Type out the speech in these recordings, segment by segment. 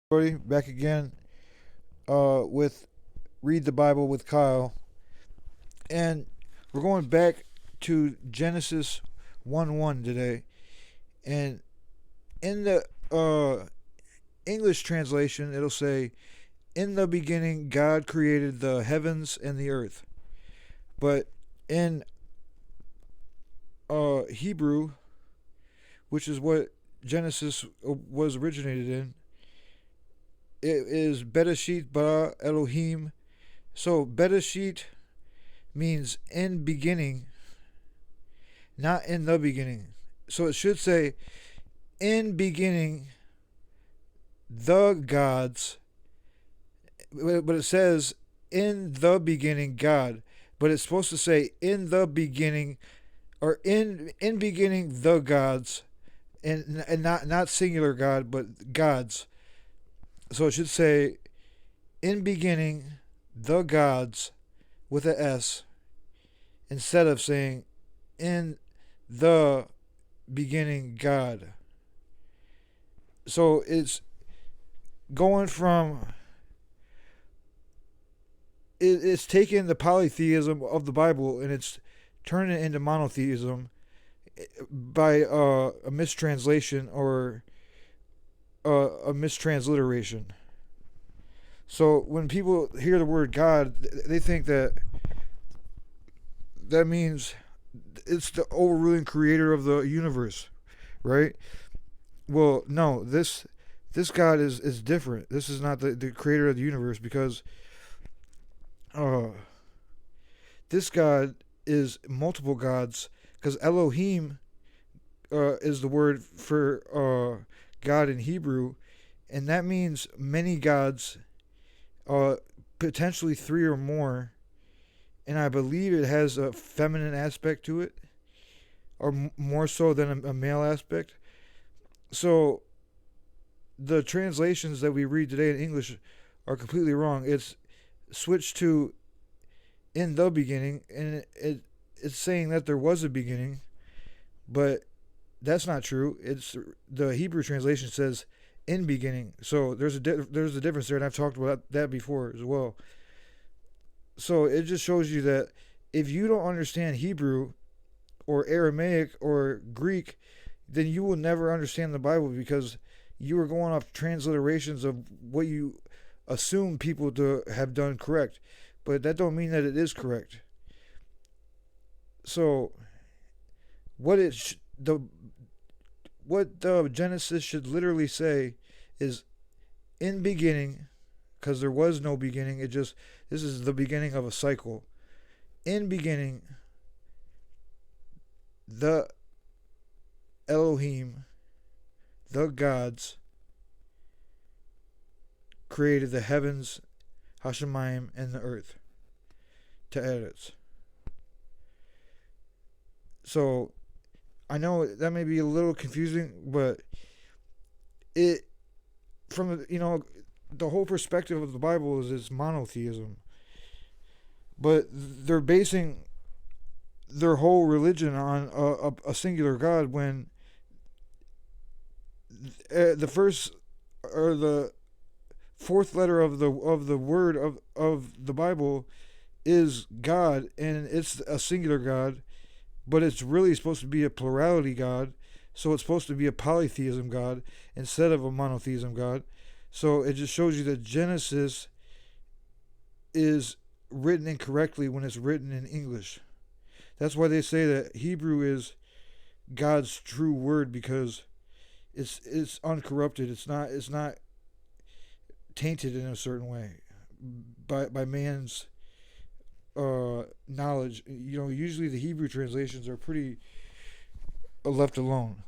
Everybody, back again with Read the Bible with Kyle. And we're going back to Genesis 1 1 today. And in the English translation, it'll say, "In the beginning, God created the heavens and the earth." But in Hebrew, which is what Genesis was originated in, it is Bereshit bara Elohim. So Bereshit means in beginning, not in the beginning. So it should say in beginning the gods, but it says in the beginning God. But it's supposed to say in the beginning, or in beginning the gods, and not singular God, but gods. So it should say in beginning the gods with a S, instead of saying in the beginning God. So it's going from it's taking the polytheism of the Bible and it's turning it into monotheism by a mistranslation or a mistransliteration. So when people hear the word God, they think that means it's the overruling creator of the universe, right? Well, no, this God is different. This is not the creator of the universe, because uh, this God is multiple gods, because Elohim is the word for God in Hebrew, and that means many gods, uh, potentially three or more, and I believe it has a feminine aspect to it, or more so than a male aspect. So the translations that we read today in English are completely wrong. It's switched to in the beginning, and it's saying that there was a beginning, but that's not true. It's the Hebrew translation says in beginning. So there's a difference there, and I've talked about that before as well. So it just shows you that if you don't understand Hebrew or Aramaic or Greek, then you will never understand the Bible, because you are going off transliterations of what you assume people to have done correct, but that don't mean that it is correct. So what it the what the Genesis should literally say is in beginning, because there was no beginning. It just This is the beginning of a cycle. In beginning, the Elohim, the gods, created the heavens, Hashemayim, and the earth, to edits. So I know that may be a little confusing, but it from the whole perspective of the Bible is it's monotheism, but they're basing their whole religion on a singular God, when the first or the fourth letter of the word of the Bible is God, and it's a singular God, but it's really supposed to be a plurality God. So it's supposed to be a polytheism God instead of a monotheism God. So it just shows you that Genesis is written incorrectly when it's written in English. That's why they say that Hebrew is God's true word, because it's uncorrupted. It's not tainted in a certain way by man's knowledge. Usually the Hebrew translations are pretty left alone,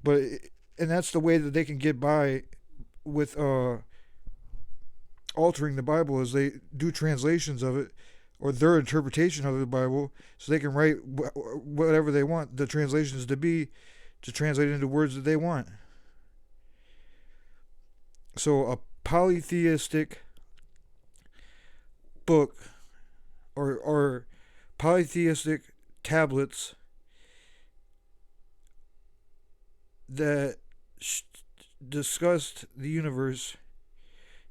but and that's the way that they can get by with altering the Bible, is they do translations of it or their interpretation of the Bible, so they can write whatever they want the translations to be, to translate into words that they want. So a polytheistic book, or polytheistic tablets that discussed the universe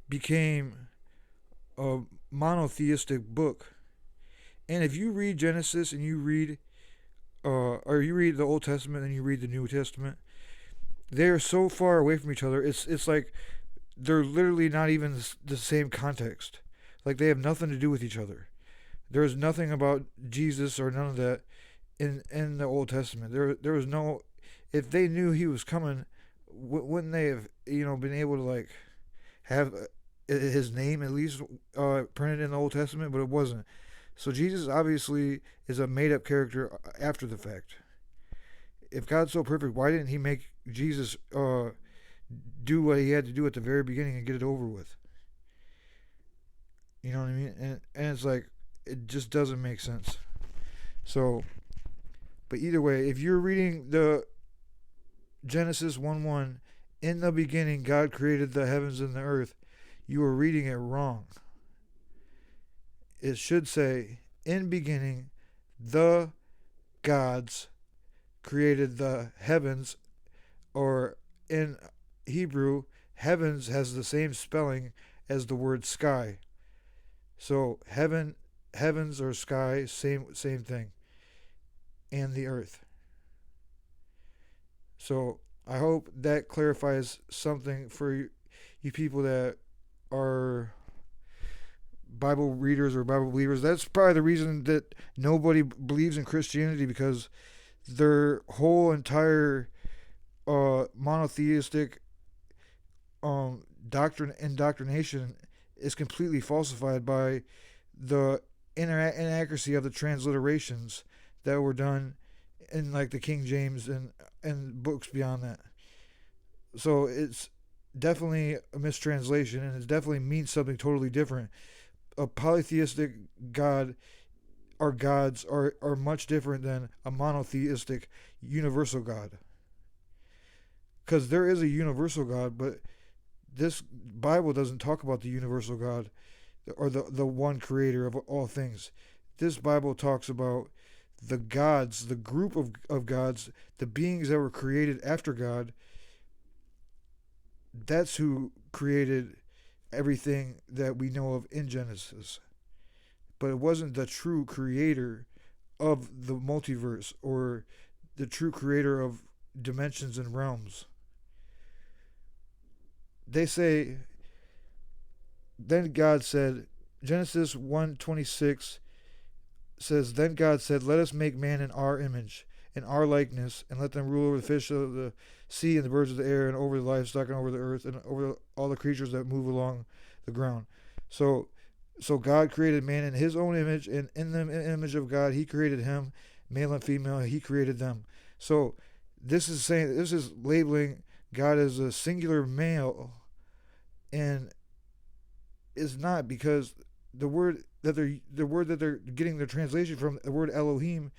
became a monotheistic book. And if you read Genesis and you read, or you read the Old Testament and you read the New Testament, they are so far away from each other. It's like they're literally not even the same context. Like they have nothing to do with each other. There's nothing about Jesus or none of that in the Old Testament. There was no. If they knew he was coming, wouldn't they have been able to like have his name at least printed in the Old Testament? But it wasn't. So Jesus obviously is a made up character after the fact. If God's so perfect, why didn't he make Jesus do what he had to do at the very beginning and get it over with? You know what I mean? And it's like, it just doesn't make sense. So, but either way, if you're reading the Genesis 1:1, in the beginning God created the heavens and the earth, you are reading it wrong. It should say, in beginning, the gods created the heavens, or in Hebrew, heavens has the same spelling as the word sky. So heavens or sky, same thing, and the earth. So I hope that clarifies something for you people that are Bible readers or Bible believers. That's probably the reason that nobody believes in Christianity, because their whole entire monotheistic indoctrination is completely falsified by the inaccuracy of the transliterations that were done in like the King James and books beyond that. So it's definitely a mistranslation, and it definitely means something totally different. A polytheistic God or gods are much different than a monotheistic universal God. Because there is a universal God, but this Bible doesn't talk about the universal God or the one creator of all things. This Bible talks about the gods, the group of gods, the beings that were created after God. That's who created everything that we know of in Genesis. But it wasn't the true creator of the multiverse or the true creator of dimensions and realms. They say, then God said, Genesis 1:26 says, then God said, let us make man in our image, in our likeness, and let them rule over the fish of the sea and the birds of the air and over the livestock and over the earth and over all the creatures that move along the ground. So God created man in his own image, and in the image of God he created him, male and female, he created them. So this is labeling God as a singular male, and is not, because the word that they're getting their translation from, the word Elohim,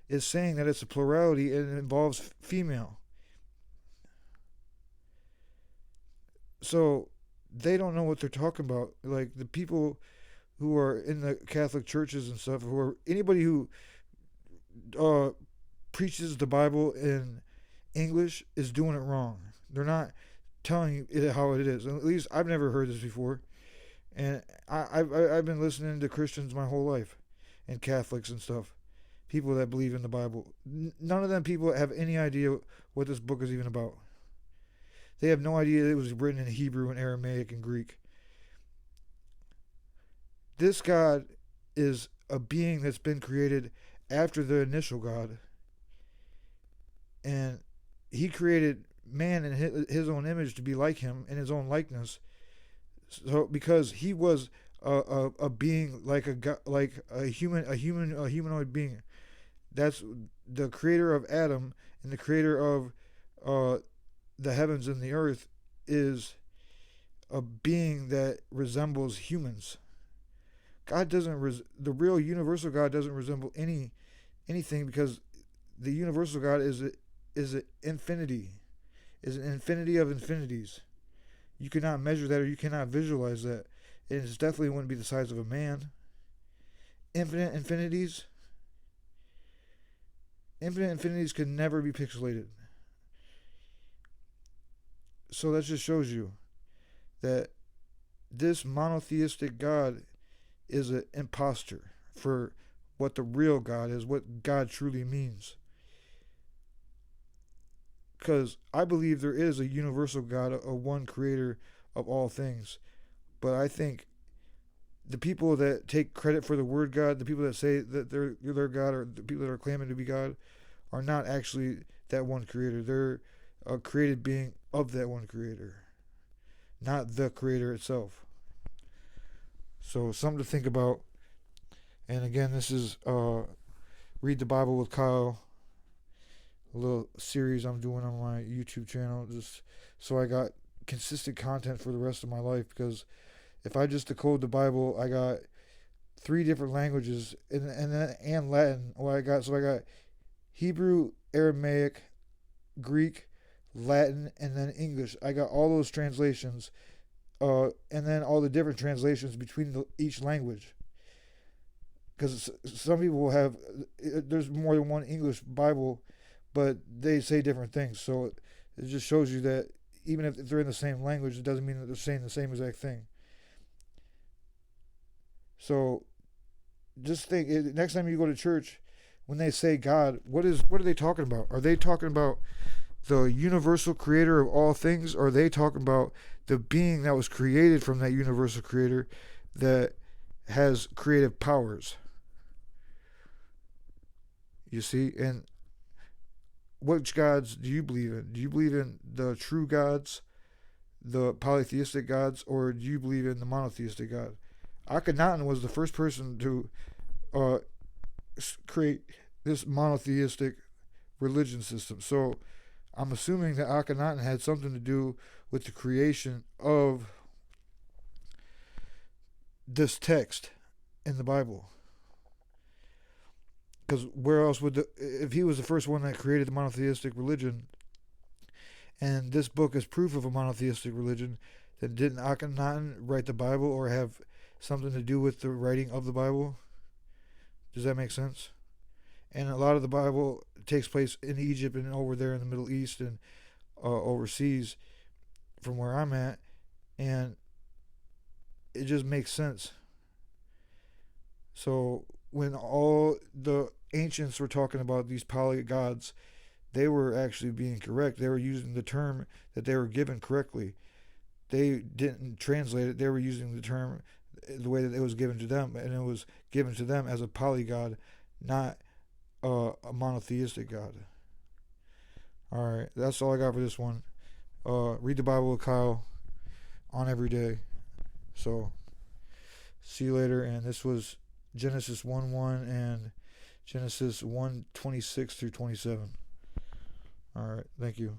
is saying that it's a plurality and it involves female. So they don't know what they're talking about. Like the people who are in the Catholic churches and stuff, who are anybody who uh, preaches the Bible in English, is doing it wrong. They're not telling it how it is. At least I've never heard this before, and I've been listening to Christians my whole life, and Catholics and stuff, people that believe in the Bible. None of them people have any idea what this book is even about. They have no idea it was written in Hebrew and Aramaic and Greek. This God is a being that's been created after the initial God, and he created man in his own image to be like him in his own likeness. So because he was a being like a humanoid being, that's the creator of Adam and the creator of the heavens and the earth, is a being that resembles humans. God doesn't. The real universal God doesn't resemble anything, because the universal God is an infinity, is an infinity of infinities. You cannot measure that, or you cannot visualize that. And it definitely wouldn't be the size of a man. Infinite infinities can never be pixelated. So that just shows you that this monotheistic God is an imposter for what the real God is, what God truly means. Because I believe there is a universal God, a one creator of all things. But I think the people that take credit for the word God, the people that say that they're God, or the people that are claiming to be God, are not actually that one creator. They're a created being of that one creator, not the creator itself. So something to think about. And again, this is Read the Bible with Kyle, a little series I'm doing on my YouTube channel, just so I got consistent content for the rest of my life. Because if I just decode the Bible, I got 3 different languages and Latin. I got Hebrew, Aramaic, Greek, Latin, and then English. I got all those translations, and then all the different translations between each language. Because some people will have, there's more than one English Bible, but they say different things. So it just shows you that even if they're in the same language, it doesn't mean that they're saying the same exact thing. So just think, next time you go to church, when they say God, what are they talking about? Are they talking about the universal creator of all things, or are they talking about the being that was created from that universal creator that has creative powers? You see? And which gods do you believe in? Do you believe in the true gods, the polytheistic gods, or do you believe in the monotheistic God? Akhenaten was the first person to uh, create this monotheistic religion system. So I'm assuming that Akhenaten had something to do with the creation of this text in the Bible. Because where else would if he was the first one that created the monotheistic religion, and this book is proof of a monotheistic religion, then didn't Akhenaten write the Bible or have something to do with the writing of the Bible? Does that make sense? And a lot of the Bible takes place in Egypt and over there in the Middle East and overseas from where I'm at, and it just makes sense. So when all the ancients were talking about these polygods, they were actually being correct. They were using the term that they were given correctly. They didn't translate it. They were using the term the way that it was given to them, and it was given to them as a polygod, not a monotheistic God. All right, that's all I got for this one. Read the Bible with Kyle on every day. So, see you later. And this was Genesis 1:1 and Genesis 1:26 through 27. All right, thank you.